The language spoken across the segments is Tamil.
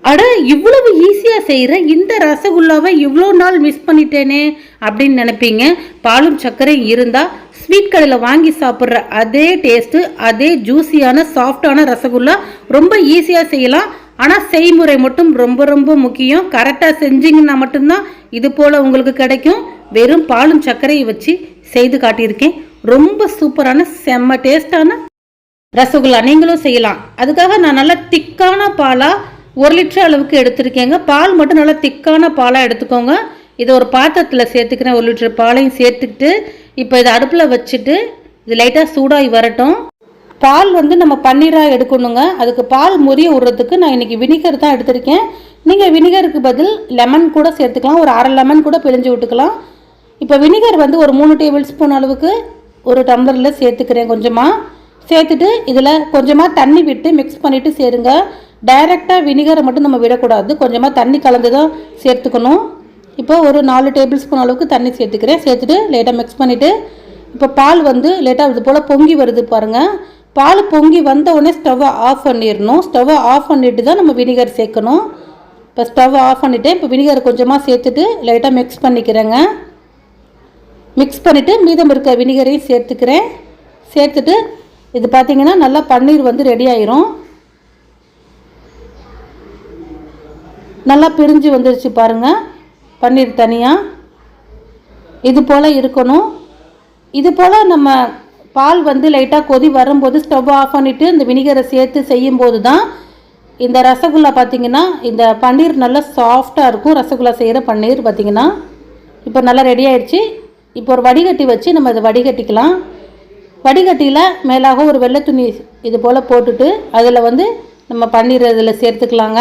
அட இவ்வளவு ஈஸியாக செய்கிற இந்த ரசகுல்லாவை இவ்வளோ நாள் மிஸ் பண்ணிட்டேனே அப்படின்னு நினைப்பீங்க. பாலும் சர்க்கரையும் இருந்தால் ஸ்வீட் கடையில் வாங்கி சாப்பிட்ற அதே டேஸ்ட்டு, அதே ஜூஸியான சாஃப்டான ரசகுல்லா ரொம்ப ஈஸியாக செய்யலாம். ஆனால் செய்முறை மட்டும் ரொம்ப ரொம்ப முக்கியம். கரெக்டாக செஞ்சிங்கன்னா மட்டும்தான் இது போல் உங்களுக்கு கிடைக்கும். வெறும் பாலும் சர்க்கரையை வச்சு செய்து காட்டியிருக்கேன். ரொம்ப சூப்பரான செம்ம டேஸ்டான ரசகுல்லா நீங்களும் செய்யலாம். அதுக்காக நான் நல்லா திக்கான பாலாக 1 லிட்டர் அளவுக்கு எடுத்துருக்கேங்க. பால் மட்டும் நல்லா திக்கான பாலாக எடுத்துக்கோங்க. இதை ஒரு பாத்திரத்தில் சேர்த்துக்கிறேன். 1 லிட்டர் பாலையும் சேர்த்துக்கிட்டு இப்போ இதை அடுப்பில் வச்சுட்டு இது லைட்டாக சூடாகி வரட்டும். பால் நம்ம பன்னீராக எடுக்கணுங்க. அதுக்கு பால் முறிய விடுறதுக்கு நான் இன்றைக்கி வினிகர் தான் எடுத்திருக்கேன். நீங்கள் வினிகருக்கு பதில் லெமன் கூட சேர்த்துக்கலாம். ஒரு 1/2 லெமன் கூட பிழிஞ்சு விட்டுக்கலாம். இப்போ வினிகர் ஒரு 3 டேபிள் ஸ்பூன் அளவுக்கு ஒரு டம்ளரில் சேர்த்துக்கிறேன். கொஞ்சமாக சேர்த்துட்டு இதில் கொஞ்சமாக தண்ணி விட்டு மிக்ஸ் பண்ணிவிட்டு சேருங்க. டைரெக்டாக வினிகரை மட்டும் நம்ம விடக்கூடாது. கொஞ்சமாக தண்ணி கலந்து தான் சேர்த்துக்கணும். இப்போ ஒரு 4 டேபிள் ஸ்பூன் அளவுக்கு தண்ணி சேர்த்துக்கிறேன். சேர்த்துட்டு லைட்டாக மிக்ஸ் பண்ணிவிட்டு இப்போ பால் லைட்டாக இது போல் பொங்கி வருது பாருங்கள். பால் பொங்கி வந்த உடனே ஸ்டவ்வை ஆஃப் பண்ணிடணும். ஸ்டவ்வை ஆஃப் பண்ணிவிட்டு தான் நம்ம வினிகர் சேர்க்கணும். இப்போ ஸ்டவ்வை ஆஃப் பண்ணிவிட்டு இப்போ வினிகர் கொஞ்சமாக சேர்த்துட்டு லைட்டாக மிக்ஸ் பண்ணிக்கிறேங்க. மிக்ஸ் பண்ணிவிட்டு மீதம் இருக்க வினிகரையும் சேர்த்துக்கிறேன். சேர்த்துட்டு இது பார்த்திங்கன்னா நல்லா பன்னீர் ரெடி ஆயிரும். நல்லா பிரிஞ்சு வந்துருச்சு பாருங்கள். பன்னீர் தனியாக இது போல் இருக்கணும். இது போல் நம்ம பால் லைட்டாக கொதி வரும்போது ஸ்டவ் ஆஃப் பண்ணிவிட்டு இந்த வினிகரை சேர்த்து செய்யும்போது தான் இந்த ரசகுல்லா பார்த்திங்கன்னா இந்த பன்னீர் நல்லா சாஃப்டாக இருக்கும். ரசகுல்லா செய்கிற பன்னீர் பார்த்திங்கன்னா இப்போ நல்லா ரெடி ஆகிடுச்சு. இப்போ ஒரு வடிகட்டி வச்சு நம்ம இதை வடிகட்டிக்கலாம். வடிகட்டியில் மேலாக ஒரு வெள்ளை துணி இது போல் போட்டுட்டு அதில் நம்ம பன்னீர் இதில் சேர்த்துக்கலாங்க.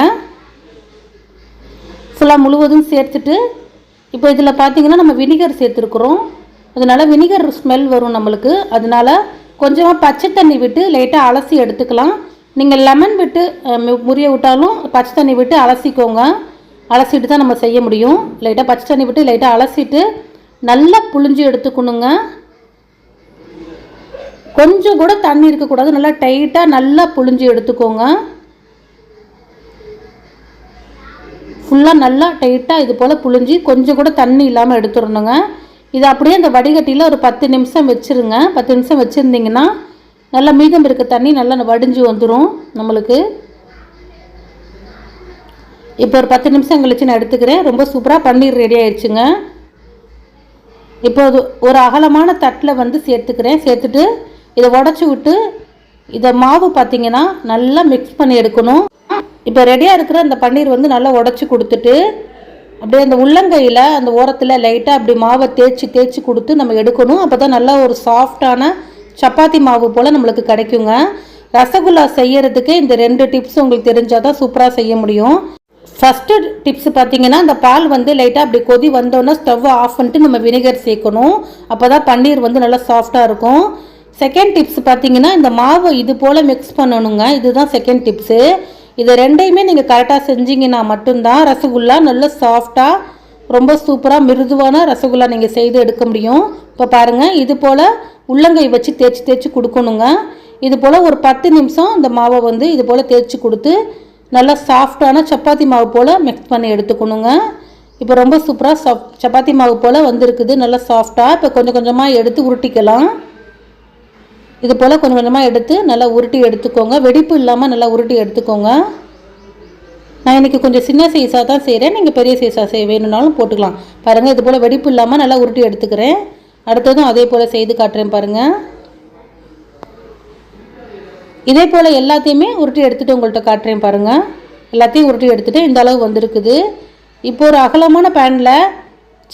ஃபுல்லாக முழுவதும் சேர்த்துட்டு இப்போ இதில் பார்த்திங்கன்னா நம்ம வினிகர் சேர்த்துருக்குறோம். அதனால் வினிகர் ஸ்மெல் வரும் நம்மளுக்கு. அதனால் கொஞ்சமாக பச்சை தண்ணி விட்டு லைட்டாக அலசி எடுத்துக்கலாம். நீங்கள் லெமன் விட்டு முறிய விட்டாலும் பச்சை தண்ணி விட்டு அலசிக்கோங்க. அலசிட்டு தான் நம்ம செய்ய முடியும். லைட்டாக பச்சை தண்ணி விட்டு லைட்டாக அலசிட்டு நல்லா புழிஞ்சு எடுத்துக்கணுங்க. கொஞ்சம் கூட தண்ணி இருக்கக்கூடாது. நல்லா டைட்டாக நல்லா புழிஞ்சு எடுத்துக்கோங்க. ஃபுல்லாக நல்லா டைட்டாக இது போல் புழிஞ்சி கொஞ்சம் கூட தண்ணி இல்லாமல் எடுத்துடணுங்க. இது அப்படியே அந்த வடிகட்டியில் ஒரு 10 நிமிஷம் வச்சுருங்க. 10 நிமிஷம் வச்சுருந்திங்கன்னா நல்லா மீதம் இருக்க தண்ணி நல்லா வடிஞ்சு வந்துடும் நம்மளுக்கு. இப்போ ஒரு 10 நிமிஷம் கழிச்சு நான் எடுத்துக்கிறேன். ரொம்ப சூப்பராக பன்னீர் ரெடி ஆயிடுச்சுங்க. இப்போ ஒரு அகலமான தட்டில் சேர்த்துக்கிறேன். சேர்த்துட்டு இதை உடச்சி விட்டு இதை மாவு பார்த்திங்கன்னா நல்லா மிக்ஸ் பண்ணி எடுக்கணும். இப்போ ரெடியாக இருக்கிற அந்த பன்னீர் நல்லா உடச்சி கொடுத்துட்டு அப்படியே அந்த உள்ளங்கையில் அந்த ஓரத்தில் லைட்டாக அப்படி மாவை தேய்ச்சி கொடுத்து நம்ம எடுக்கணும். அப்போ தான் நல்லா ஒரு சாஃப்டான சப்பாத்தி மாவு போல் நம்மளுக்கு கிடைக்குங்க. ரசகுல்லா செய்யறதுக்கு இந்த 2 டிப்ஸ் உங்களுக்கு தெரிஞ்சால் தான் சூப்பராக செய்ய முடியும். ஃபஸ்ட்டு டிப்ஸ் பார்த்திங்கன்னா அந்த பால் லைட்டாக அப்படி கொதி வந்தோன்னா ஸ்டவ்வை ஆஃப் பண்ணிட்டு நம்ம வினிகர் சேர்க்கணும். அப்போ தான் பன்னீர் நல்லா சாஃப்டாக இருக்கும். செகண்ட் டிப்ஸ் பார்த்திங்கன்னா இந்த மாவை இது போல் மிக்ஸ் பண்ணணுங்க. இதுதான் செகண்ட் டிப்ஸு. இது ரெண்டையுமே நீங்கள் கரெக்டாக செஞ்சிங்கன்னா மட்டும்தான் ரசகுல்லா நல்லா சாஃப்டாக ரொம்ப சூப்பராக மிருதுவான ரசகுல்லா நீங்கள் செய்து எடுக்க முடியும். இப்போ பாருங்கள், இது போல் உள்ளங்கை வச்சு தேய்ச்சி கொடுக்கணுங்க. இது போல் ஒரு 10 நிமிஷம் இந்த மாவை இது போல் தேய்ச்சி கொடுத்து நல்லா சாஃப்டான சப்பாத்தி மாவு போல் மிக்ஸ் பண்ணி எடுத்துக்கணுங்க. இப்போ ரொம்ப சூப்பராக சப்பாத்தி மாவு போல் வந்திருக்குது நல்லா சாஃப்டாக. இப்போ கொஞ்சம் கொஞ்சமாக எடுத்து உருட்டிக்கலாம். இது போல் கொஞ்சம் கொஞ்சமாக எடுத்து நல்லா உருட்டி எடுத்துக்கோங்க. வெடிப்பு இல்லாமல் நல்லா உருட்டி எடுத்துக்கோங்க. நான் இன்றைக்கி கொஞ்சம் சின்ன சைஸாக தான் செய்கிறேன். நீங்கள் பெரிய சைஸாக வேணும்னாலும் போட்டுக்கலாம். பாருங்கள், இது போல் வெடிப்பு இல்லாமல் நல்லா உருட்டி எடுத்துக்கிறேன். அடுத்ததும் அதே போல் செய்து காட்டுறேன் பாருங்கள். இதே போல் எல்லாத்தையுமே உருட்டி எடுத்துகிட்டு உங்கள்கிட்ட காட்டுறேன் பாருங்கள். எல்லாத்தையும் உருட்டி எடுத்துகிட்டு இந்த அளவு வந்திருக்குது. இப்போ ஒரு அகலமான பேனில்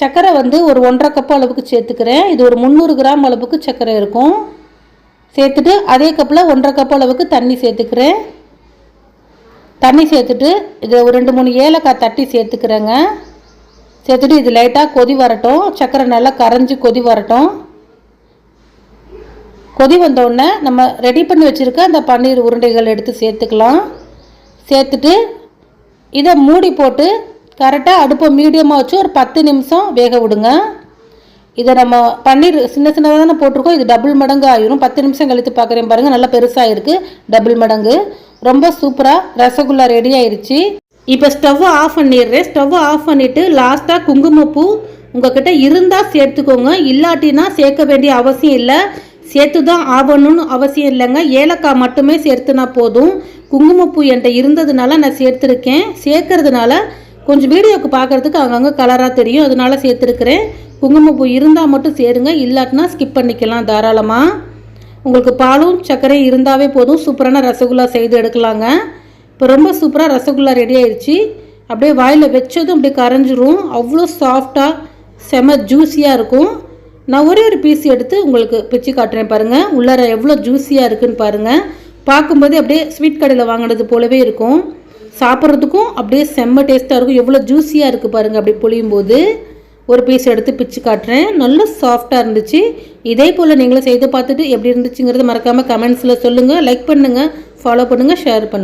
சர்க்கரை ஒரு 1.5 கப் அளவுக்கு சேர்த்துக்கிறேன். இது ஒரு 300 கிராம் அளவுக்கு சர்க்கரை இருக்கும். சேர்த்துட்டு அதே கப்பில் 1.5 கப் அளவுக்கு தண்ணி சேர்த்துக்கிறேன். தண்ணி சேர்த்துட்டு இதில் ஒரு 2-3 ஏலக்காய் தட்டி சேர்த்துக்கிறேங்க. சேர்த்துட்டு இது லைட்டாக கொதி வரட்டும். சர்க்கரை நல்லா கரைஞ்சி கொதி வரட்டும். கொதி வந்தோடனே நம்ம ரெடி பண்ணி வச்சுருக்க அந்த பன்னீர் உருண்டைகள் எடுத்து சேர்த்துக்கலாம். சேர்த்துட்டு இதை மூடி போட்டு கரெக்டாக அடுப்பை மீடியமாக வச்சு ஒரு 10 நிமிஷம் வேக விடுங்க. இதை நம்ம பன்னீர் சின்ன சின்னதாக தானே போட்டிருக்கோம். இது டபுள் மடங்கு ஆயிரும். 10 நிமிஷம் கழித்து பார்க்குறேன் பாருங்கள். நல்லா பெருசாக இருக்குது. டபுள் மடங்கு. ரொம்ப சூப்பராக ரசகுல்லா ரெடி ஆயிடுச்சு. இப்போ ஸ்டவ்வை ஆஃப் பண்ணிடுறேன். ஸ்டவ்வை ஆஃப் பண்ணிவிட்டு லாஸ்ட்டாக குங்குமப்பூ உங்கள்கிட்ட இருந்தால் சேர்த்துக்கோங்க, இல்லாட்டினா சேர்க்க வேண்டிய அவசியம் இல்லை. சேர்த்து தான் ஆகணும்னு அவசியம் இல்லைங்க. ஏலக்காய் மட்டுமே சேர்த்துனா போதும். குங்குமப்பூ என்கிட்ட இருந்ததுனால நான் சேர்த்துருக்கேன். சேர்க்கறதுனால கொஞ்சம் வீடியோவுக்கு பார்க்குறதுக்கு அங்கங்கே கலராக தெரியும், அதனால சேர்த்துருக்குறேன். குங்குமப்பூ இருந்தால் மட்டும் சேருங்க, இல்லாட்டினா ஸ்கிப் பண்ணிக்கலாம் தாராளமாக. உங்களுக்கு பாலும் சர்க்கரையும் இருந்தாவே போதும், சூப்பரான ரசகுல்லா செய்து எடுக்கலாங்க. இப்போ ரொம்ப சூப்பராக ரசகுல்லா ரெடி ஆயிடுச்சு. அப்படியே வாயில் வச்சதும் அப்படியே கரைஞ்சிரும். அவ்வளோ சாஃப்டாக செம ஜூஸியாக இருக்கும். நான் ஒரே ஒரு பீஸ் எடுத்து உங்களுக்கு பிச்சு காட்டுறேன் பாருங்கள். உள்ளார எவ்வளோ ஜூஸியாக இருக்குதுன்னு பாருங்கள். பார்க்கும்போதே அப்படியே ஸ்வீட் கடையில் வாங்கினது போலவே இருக்கும். சாப்பிட்றதுக்கும் அப்படியே செம்ம டேஸ்ட்டாக இருக்கும். எவ்வளோ ஜூஸியாக இருக்குது பாருங்கள். அப்படி பொழியும் போது ஒரு பீஸ் எடுத்து பிச்சு காட்டுறேன். நல்லா சாஃப்டாக இருந்துச்சு. இதே போல் நீங்களும் செய்து பார்த்துட்டு எப்படி இருந்துச்சுங்கிறது மறக்காமல் கமெண்ட்ஸில் சொல்லுங்கள். லைக் பண்ணுங்கள், ஃபாலோ பண்ணுங்கள், ஷேர் பண்ணுங்கள்.